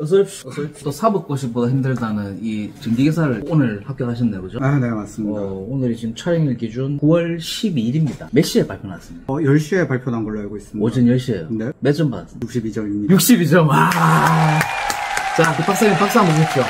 어서 오십시오. 또 사법고시보다 힘들다는 이 전기기사를 오늘 합격하셨네요, 그죠? 아, 네, 맞습니다. 오늘이 지금 촬영일 기준 9월 12일입니다. 몇 시에 발표 났습니다? 10시에 발표난 걸로 알고 있습니다. 오전 10시에요? 네. 몇 점 받았습니다? 62점입니다. 62점, 와. 자, 박사님 박수 한번 주십시오.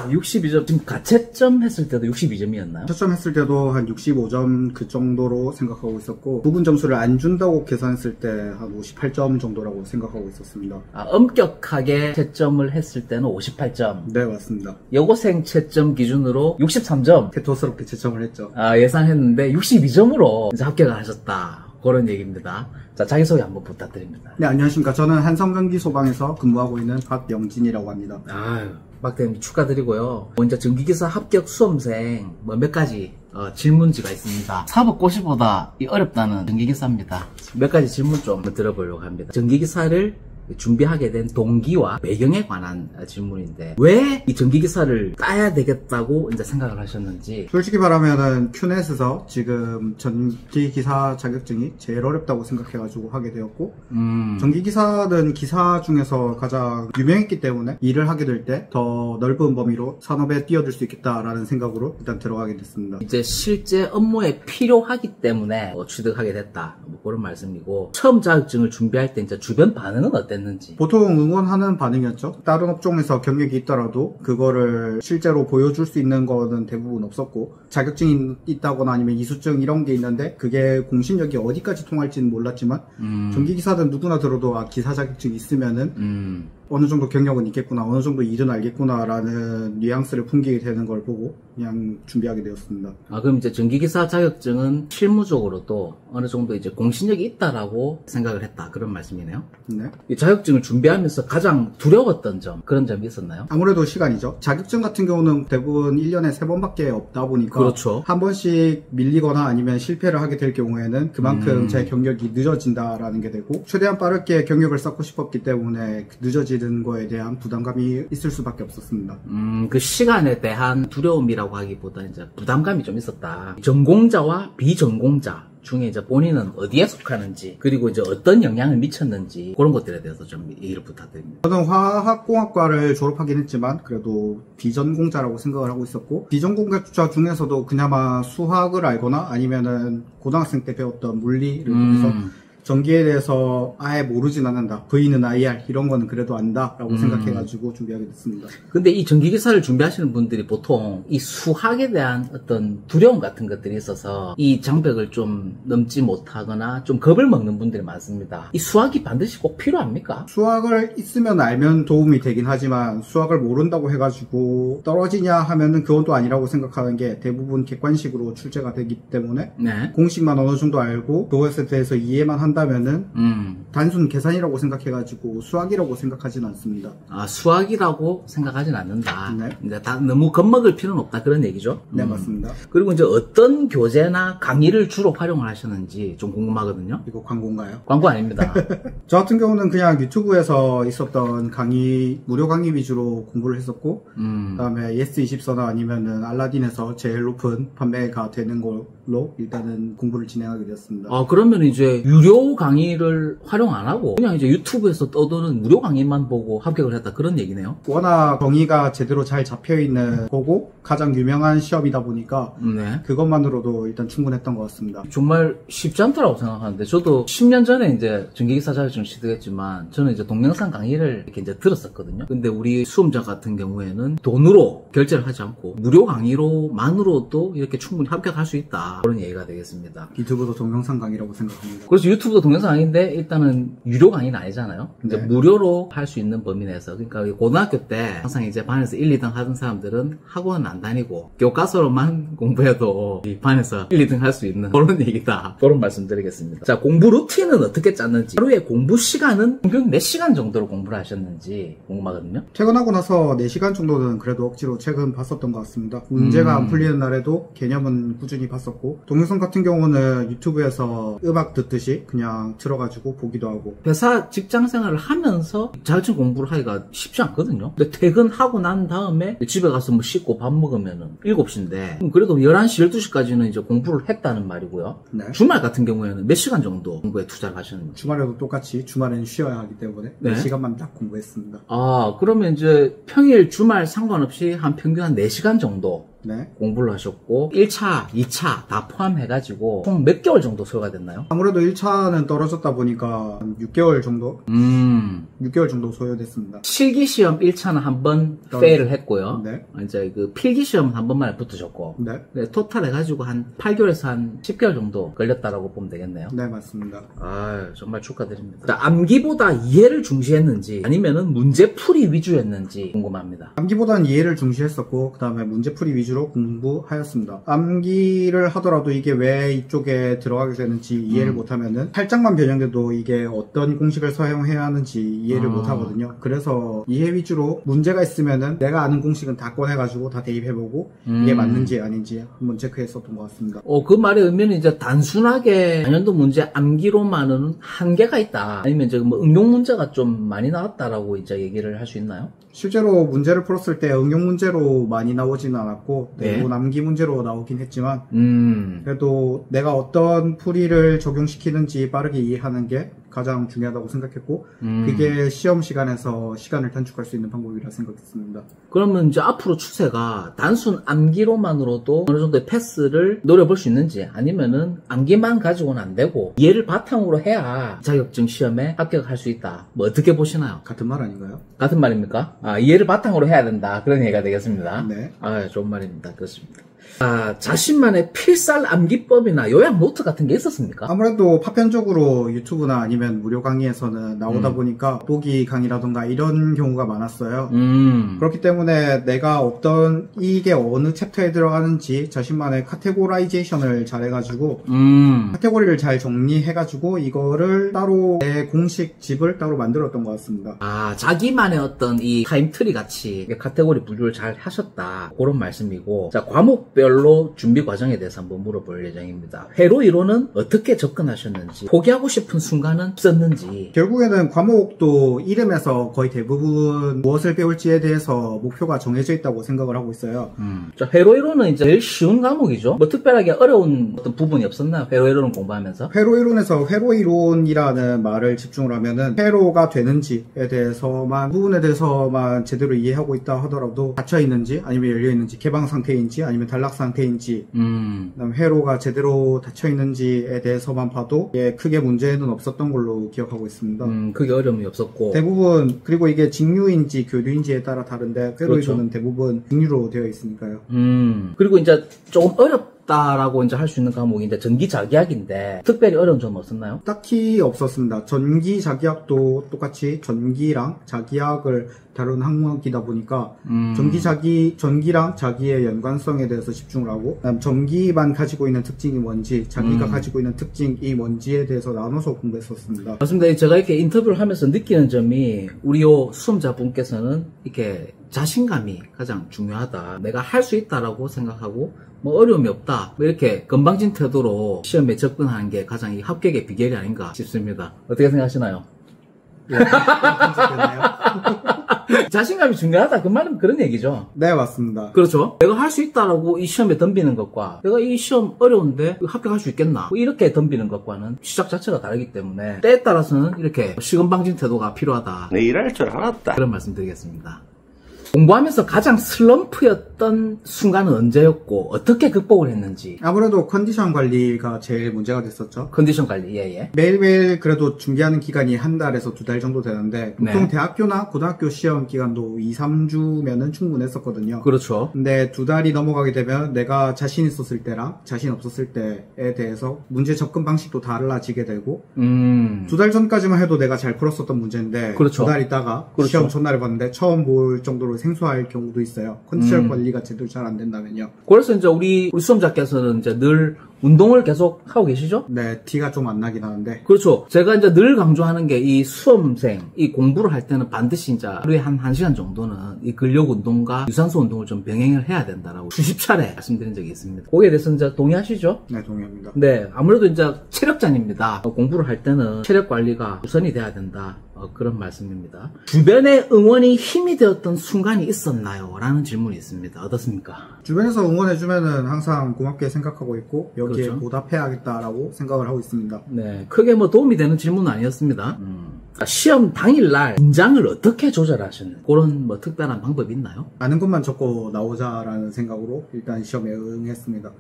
62점. 지금 가채점 했을 때도 62점이었나요? 채점 했을 때도 한 65점 그 정도로 생각하고 있었고, 부분 점수를 안 준다고 계산했을 때 한 58점 정도라고 생각하고 있었습니다. 엄격하게 채점을 했을 때는 58점. 네, 맞습니다. 여고생 채점 기준으로 63점. 태토스럽게 채점을 했죠. 예상했는데 62점으로 이제 합격을 하셨다. 그런 얘기입니다. 자, 자기소개 한번 부탁드립니다. 네, 안녕하십니까. 저는 한성전기 소방에서 근무하고 있는 박영진이라고 합니다. 아유, 박대님 축하드리고요. 먼저 전기기사 합격 수험생 몇 가지 질문지가 있습니다. 사법고시보다 어렵다는 전기기사입니다. 몇 가지 질문 좀 들어보려고 합니다. 전기기사를 준비하게 된 동기와 배경에 관한 질문인데, 왜 이 전기기사를 따야 되겠다고 이제 생각을 하셨는지. 솔직히 말하면은 큐넷에서 지금 전기기사 자격증이 제일 어렵다고 생각해가지고 하게 되었고, 전기기사는 기사 중에서 가장 유명했기 때문에 일을 하게 될 때 더 넓은 범위로 산업에 뛰어들 수 있겠다라는 생각으로 일단 들어가게 됐습니다. 이제 실제 업무에 필요하기 때문에 취득하게 됐다, 뭐 그런 말씀이고, 처음 자격증을 준비할 때 이제 주변 반응은 어땠는지. 보통 응원하는 반응이었죠. 다른 업종에서 경력이 있더라도 그거를 실제로 보여줄 수 있는 거는 대부분 없었고, 자격증이 있다거나 아니면 이수증 이런 게 있는데 그게 공신력이 어디까지 통할지는 몰랐지만, 전기기사든 누구나 들어도 기사 자격증이 있으면은 어느 정도 경력은 있겠구나, 어느 정도 일은 알겠구나 라는 뉘앙스를 풍기게 되는 걸 보고 그냥 준비하게 되었습니다. 그럼 이제 전기기사 자격증은 실무적으로도 어느 정도 이제 공신력이 있다라고 생각을 했다, 그런 말씀이네요. 네. 이 자격증을 준비하면서 가장 두려웠던 점, 그런 점이 있었나요? 아무래도 시간이죠. 자격증 같은 경우는 대부분 1년에 3번밖에 없다 보니까, 그렇죠. 한 번씩 밀리거나 아니면 실패를 하게 될 경우에는 그만큼 제 경력이 늦어진다라는 게 되고, 최대한 빠르게 경력을 쌓고 싶었기 때문에 늦어지는 거에 대한 부담감이 있을 수밖에 없었습니다. 그 시간에 대한 두려움이라고 하기보다 이제 부담감이 좀 있었다. 전공자와 비전공자 중에 이제 본인은 어디에 속하는지, 그리고 이제 어떤 영향을 미쳤는지, 그런 것들에 대해서 좀 얘기를 부탁드립니다. 저는 화학공학과를 졸업하긴 했지만 그래도 비전공자라고 생각을 하고 있었고, 비전공자 중에서도 그나마 수학을 알거나 아니면은 고등학생 때 배웠던 물리를 통해서 전기에 대해서 아예 모르진 않는다, V는 IR 이런 거는 그래도 안다 라고 생각해가지고 준비하게 됐습니다. 근데 이 전기기사를 준비하시는 분들이 보통 이 수학에 대한 어떤 두려움 같은 것들이 있어서 이 장벽을 좀 넘지 못하거나 좀 겁을 먹는 분들이 많습니다. 이 수학이 반드시 꼭 필요합니까? 수학을 있으면 알면 도움이 되긴 하지만, 수학을 모른다고 해가지고 떨어지냐 하면은 그건 또 아니라고 생각하는 게, 대부분 객관식으로 출제가 되기 때문에 네. 공식만 어느 정도 알고 그것에 대해서 이해만 한다면은 단순 계산이라고 생각해가지고 수학이라고 생각하지는 않습니다. 수학이라고 생각하진 않는다. 네. 이제 다 너무 겁먹을 필요는 없다, 그런 얘기죠. 네, 맞습니다. 그리고 이제 어떤 교재나 강의를 주로 활용을 하셨는지 좀 궁금하거든요. 이거 광고인가요? 광고 아닙니다. 저 같은 경우는 그냥 유튜브에서 있었던 강의, 무료 강의 위주로 공부를 했었고, 그다음에 예스24나 아니면은 알라딘에서 제일 높은 판매가 되는 걸로 일단은 공부를 진행하게 되었습니다. 그러면 이제 유료 강의를 활용 안 하고 그냥 이제 유튜브에서 떠도는 무료 강의만 보고 합격을 했다, 그런 얘기네요. 워낙 정의가 제대로 잘 잡혀있는 거고 가장 유명한 시험이다 보니까 네. 그것만으로도 일단 충분했던 것 같습니다. 정말 쉽지 않다라고 생각하는데, 저도 10년 전에 이제 전기기사 자격증을 취득했지만 저는 이제 동영상 강의를 이렇게 이제 들었었거든요. 근데 우리 수험자 같은 경우에는 돈으로 결제를 하지 않고 무료 강의로만으로도 이렇게 충분히 합격할 수 있다, 그런 얘기가 되겠습니다. 유튜브도 동영상 강의라고 생각합니다. 그래서 유튜브도 동영상 강의인데 일단은 유료 강의는 아니잖아요. 이제 네. 무료로 할 수 있는 범위 내에서, 그러니까 고등학교 때 항상 이제 반에서 1, 2등 하던 사람들은 학원은 안 다니고 교과서로만 공부해도 이 반에서 1, 2등 할 수 있는 그런 얘기다, 그런 말씀 드리겠습니다. 자, 공부 루틴은 어떻게 짰는지, 하루에 공부 시간은 평균 몇 시간 정도로 공부를 하셨는지 궁금하거든요. 퇴근하고 나서 4시간 정도는 그래도 억지로 책은 봤었던 것 같습니다. 문제가 안 풀리는 날에도 개념은 꾸준히 봤었고, 동영상 같은 경우는 유튜브에서 음악 듣듯이 그냥 그냥 들어가지고 보기도 하고. 회사 직장 생활을 하면서 자격증 공부를 하기가 쉽지 않거든요. 근데 퇴근하고 난 다음에 집에 가서 뭐 씻고 밥 먹으면은 7시인데 그래도 11시, 12시까지는 이제 공부를 했다는 말이고요. 네. 주말 같은 경우에는 몇 시간 정도 공부에 투자를 하셨는지. 주말에도 똑같이 주말에는 쉬어야 하기 때문에 네. 4시간만 딱 공부했습니다. 아, 그러면 이제 평일, 주말 상관없이 한 평균 한 4시간 정도 네. 공부를 하셨고 1차, 2차 다 포함해가지고 총 몇 개월 정도 소요가 됐나요? 아무래도 1차는 떨어졌다 보니까 한 6개월 정도? 6개월 정도 소요됐습니다. 실기시험 1차는 한 번 페일을 했고요. 네. 이제 그 필기시험 한 번만에 붙으셨고 네. 네, 토탈 해가지고 한 8개월에서 한 10개월 정도 걸렸다라고 보면 되겠네요. 네, 맞습니다. 아, 정말 축하드립니다. 자, 암기보다 이해를 중시했는지 아니면은 문제풀이 위주였는지 궁금합니다. 암기보다는 이해를 중시했었고 그 다음에 문제풀이 위주로 공부하였습니다. 암기를 하더라도 이게 왜 이쪽에 들어가게 되는지 이해를 못하면은 살짝만 변형돼도 이게 어떤 공식을 사용해야 하는지 이해를 못하거든요. 그래서 이해 위주로 문제가 있으면은 내가 아는 공식은 다 꺼내가지고 다 대입해보고 이게 맞는지 아닌지 한번 체크했었던 것 같습니다. 그 말의 의미는 이제 단순하게 단연도 문제 암기로만은 한계가 있다. 아니면 이제 뭐 응용 문제가 좀 많이 나왔다라고 이제 얘기를 할 수 있나요? 실제로 문제를 풀었을 때 응용 문제로 많이 나오지는 않았고 네. 대부분 암기 문제로 나오긴 했지만 그래도 내가 어떤 풀이를 적용시키는지 빠르게 이해하는 게 가장 중요하다고 생각했고 그게 시험 시간에서 시간을 단축할 수 있는 방법이라 생각했습니다. 그러면 이제 앞으로 추세가 단순 암기로만으로도 어느 정도의 패스를 노려볼 수 있는지 아니면은 암기만 가지고는 안 되고 이해를 바탕으로 해야 자격증 시험에 합격할 수 있다. 뭐 어떻게 보시나요? 같은 말 아닌가요? 같은 말입니까? 아, 이해를 바탕으로 해야 된다. 그런 얘기가 되겠습니다. 네. 아, 좋은 말입니다. 그렇습니다. 아, 자신만의 필살 암기법이나 요약 노트 같은 게 있었습니까? 아무래도 파편적으로 유튜브나 아니면 무료 강의에서는 나오다 보니까 보기 강의라던가 이런 경우가 많았어요. 그렇기 때문에 내가 어떤 이게 어느 챕터에 들어가는지 자신만의 카테고라이제이션을 잘 해가지고 카테고리를 잘 정리해가지고 이거를 따로 내 공식 집을 따로 만들었던 것 같습니다. 아, 자기만의 어떤 이 타임트리 같이 카테고리 분류를 잘 하셨다. 그런 말씀이고. 자, 과목별로 준비 과정에 대해서 한번 물어볼 예정입니다. 회로 이론은 어떻게 접근하셨는지, 포기하고 싶은 순간은 없었는지. 결국에는 과목도 이름에서 거의 대부분 무엇을 배울지에 대해서 목표가 정해져 있다고 생각을 하고 있어요. 자, 회로 이론은 이제 제일 쉬운 과목이죠. 뭐 특별하게 어려운 어떤 부분이 없었나요? 회로 이론을 공부하면서? 회로 이론에서 회로 이론이라는 말을 집중을 하면은 회로가 되는지에 대해서만 부분에 대해서만 제대로 이해하고 있다 하더라도 닫혀 있는지 아니면 열려 있는지 개방 상태인지 아니면 단락 상태인지 그다음에 회로가 제대로 닫혀 있는지에 대해서만 봐도 크게 문제는 없었던 걸로 기억하고 있습니다. 크게 어려움이 없었고 대부분 그리고 이게 직류인지 교류인지에 따라 다른데 회로 그렇죠. 이론은 대부분 직류로 되어 있으니까요. 그리고 이제 조금 어렵다라고 이제 할 수 있는 과목이 이제 전기 자기학인데 특별히 어려운 점은 없었나요? 딱히 없었습니다. 전기 자기학도 똑같이 전기랑 자기학을 다룬 항목이다 보니까 전기랑 자기의 연관성에 대해서 집중을 하고 그다음 전기만 가지고 있는 특징이 뭔지 자기가 가지고 있는 특징이 뭔지에 대해서 나눠서 공부했었습니다. 맞습니다. 제가 이렇게 인터뷰를 하면서 느끼는 점이 우리 수험자분께서는 이렇게 자신감이 가장 중요하다. 내가 할 수 있다라고 생각하고 뭐 어려움이 없다. 뭐 이렇게 건방진 태도로 시험에 접근하는 게 가장 이 합격의 비결이 아닌가 싶습니다. 어떻게 생각하시나요? 예, 편집됐나요? 자신감이 중요하다. 그 말은 그런 얘기죠. 네, 맞습니다. 그렇죠. 내가 할 수 있다라고 이 시험에 덤비는 것과 내가 이 시험 어려운데 합격할 수 있겠나 뭐 이렇게 덤비는 것과는 시작 자체가 다르기 때문에 때에 따라서는 이렇게 시건방진 태도가 필요하다. 내 일할 줄 알았다. 그런 말씀 드리겠습니다. 공부하면서 가장 슬럼프였던 순간은 언제였고 어떻게 극복을 했는지. 아무래도 컨디션 관리가 제일 문제가 됐었죠. 컨디션 관리. 예. 매일매일 그래도 준비하는 기간이 한 달에서 2달 정도 되는데 보통 네. 대학교나 고등학교 시험 기간도 2, 3주면은 충분했었거든요. 그렇죠. 근데 2달이 넘어가게 되면 내가 자신 있었을 때랑 자신 없었을 때에 대해서 문제 접근 방식도 달라지게 되고 2달 전까지만 해도 내가 잘 풀었었던 문제인데 그렇죠. 2달 있다가 그렇죠. 시험 전날에 봤는데 처음 볼 정도로 생소할 경우도 있어요. 컨디션 관리가 제대로 잘 안 된다면요. 그래서 이제 우리 수험자께서는 이제 늘 운동을 계속 하고 계시죠? 네, 티가 좀 안 나긴 하는데. 그렇죠. 제가 이제 늘 강조하는 게 이 수험생, 이 공부를 할 때는 반드시 이제 하루에 한 1시간 정도는 이 근력 운동과 유산소 운동을 좀 병행을 해야 된다라고 수십 차례 말씀드린 적이 있습니다. 거기에 대해서 이제 동의하시죠? 네, 동의합니다. 네, 아무래도 이제 체력장입니다. 공부를 할 때는 체력 관리가 우선이 돼야 된다. 그런 말씀입니다. 주변의 응원이 힘이 되었던 순간이 있었나요? 라는 질문이 있습니다. 어떻습니까? 주변에서 응원해주면은 항상 고맙게 생각하고 있고 여기에 그렇죠. 보답해야겠다라고 생각을 하고 있습니다. 네, 크게 뭐 도움이 되는 질문은 아니었습니다. 시험 당일날 긴장을 어떻게 조절하시는 그런 뭐 특별한 방법이 있나요? 아는 것만 적고 나오자라는 생각으로 일단 시험에 응했습니다.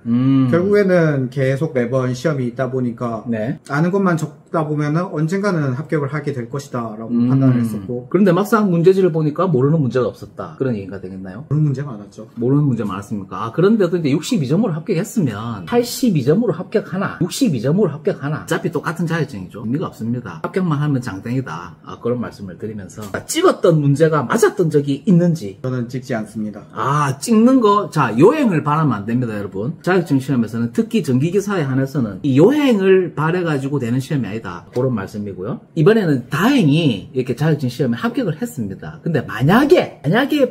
결국에는 계속 매번 시험이 있다 보니까 네. 아는 것만 적다 보면은 언젠가는 합격을 하게 될 것이다 라고 판단을 했었고, 그런데 막상 문제지를 보니까 모르는 문제가 없었다. 그런 얘기가 되겠나요? 그런 문제 많았죠. 모르는 문제 많았습니까? 그런데도 이제 62점으로 합격했으면 82점으로 합격하나 62점으로 합격하나 어차피 똑같은 자격증이죠. 의미가 없습니다. 합격만 하면 장땡이다. 그런 말씀을 드리면서 찍었던 문제가 맞았던 적이 있는지. 저는 찍지 않습니다. 찍는 거, 자, 요행을 바라면 안 됩니다, 여러분. 자격증 시험에서는 특히 전기기사에 한해서는 이 요행을 바래가지고 되는 시험이 아니다. 그런 말씀이고요. 이번에는 다행히 이렇게 자격증 시험에 합격을 했습니다. 근데 만약에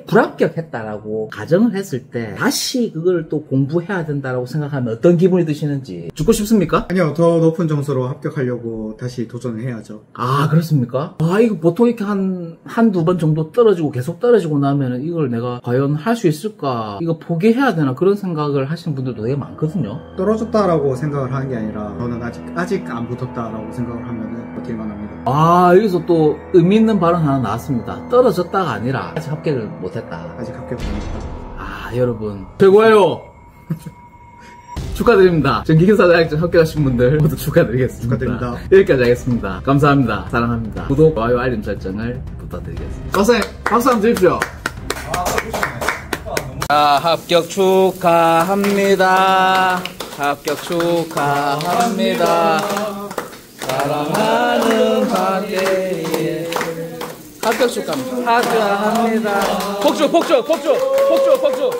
불합격했다라고 가정을 했을 때 다시 그걸 또 공부해야 된다라고 생각하면 어떤 기분이 드시는지. 죽고 싶습니까? 아니요, 더 높은 점수로 합격하려고 다시 도전을 해야죠. 그렇습니까? 이거 보통 이렇게 한두 번 정도 떨어지고 계속 떨어지고 나면은 이걸 내가 과연 할 수 있을까? 이거 포기해야 되나? 그런 생각을 하시는 분들도 되게 많거든요. 떨어졌다라고 생각을 하는 게 아니라 저는 아직 안 붙었다라고 생각을 하면은 버틸만 합니다. 여기서 또 의미 있는 발언 하나 나왔습니다. 떨어졌다가 아니라 아직 합격을 못했다. 아직 합격 못했다. 여러분 최고예요. 축하드립니다. 전기기사 자격증 합격하신 분들 모두 축하드리겠습니다. 축하드립니다. 여기까지 하겠습니다. 감사합니다. 사랑합니다. 구독, 좋아요, 알림 설정을 부탁드리겠습니다. 선생님, 박수 한번 주십시오. 합격 축하합니다. 합격 축하합니다. 사랑하는 박예리 합격 축하합니다. 합격합니다. 폭주. 자, 폭주.